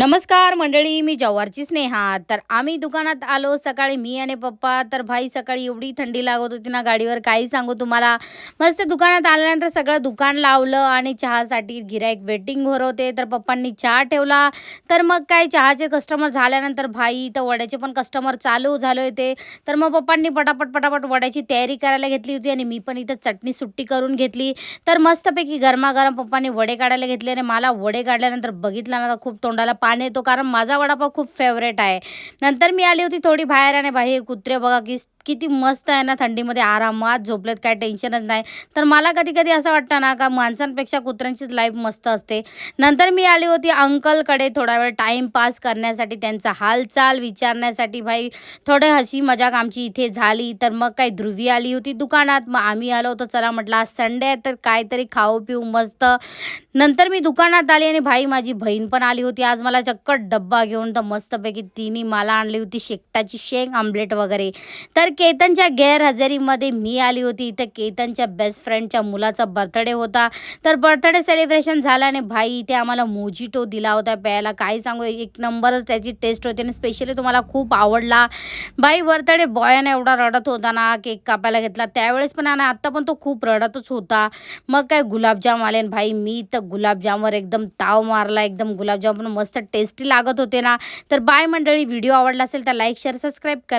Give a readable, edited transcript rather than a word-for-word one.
नमस्कार मंडळी, मी जव्हारची स्नेहा. तर आम्ही दुकानात आलो सकाळी, मी आणि पप्पा. तर भाई सकाळी एवढी थंडी लागत होती ना गाडीवर, काही सांगू तुम्हाला. मस्त दुकानात आल्यानंतर सगळं दुकान लावलं आणि चहासाठी गिराईक वेटिंगवर होते. तर पप्पांनी चहा ठेवला. तर मग काय चहाचे कस्टमर झाल्यानंतर भाई तर वड्याचे पण कस्टमर चालू झाले होते. तर मग पप्पांनी पटापट वड्याची तयारी करायला घेतली होती आणि मी पण इथं चटणी सुट्टी करून घेतली. तर मस्तपैकी गरमागरम पप्पांनी वडे काढायला घेतले आणि मला वडे काढल्यानंतर बघितलं ना, तर खूप तोंडाला पाणी येतो, कारण माझा वडापाव खूप फेवरेट आहे. नंतर मी आली होती थोडी बाहेर आणि बाई कुत्रे बघा किती मस्त आहे ना, थंडीमध्ये आरामात झोपलेत, काय टेन्शनच नाही. तर मला कधी-कधी असं वाटतं ना, का माणसांपेक्षा कुत्र्यांचीच लाईफ मस्त असते. नंतर मी आली होती अंकलकडे थोडा वेळ टाईमपास करण्यासाठी, त्यांचा हालचाल विचारण्यासाठी. भाई थोडे हसी मजाक आमची इथे झाली. तर मग काही ध्रुवी आली होती दुकानात. मग आम्ही आलो होतो, चला म्हटलं आज संडे आहे तर काहीतरी खाऊ पिऊ मस्त. नंतर मी दुकानात आली आणि भाई माझी बहीण पण आली होती आज मला चक्क डब्बा घेऊन. तर मस्तपैकी तिने मला आणली होती शेकटाची शेंग आमलेट वगैरे. तर केतनच्या गैरहजेरीमध्ये मी आली होती. इथं केतनच्या बेस्ट फ्रेंडच्या मुलाचा बर्थडे होता. तर बर्थडे सेलिब्रेशन झालं आणि भाई इथे आम्हाला मोजिटो दिला होता प्यायला. काही सांगू, एक नंबरच त्याची टेस्ट होती आणि स्पेशली तुम्हाला खूप आवडला. भाई बर्थडे बॉयने एवढा रडत होता ना, केक कापायला घेतला त्यावेळेस पण आणि आत्ता पण तो खूप रडतच होता. मग काय गुलाबजाम आले आणि भाई मी तर गुलाबजामवर एकदम ताव मारला. एकदम गुलाबजाम पण मस्त टेस्टी लागत होते ना. तर बाय मंडळी, व्हिडिओ आवडला असेल तर लाईक शेअर सबस्क्राईब करा.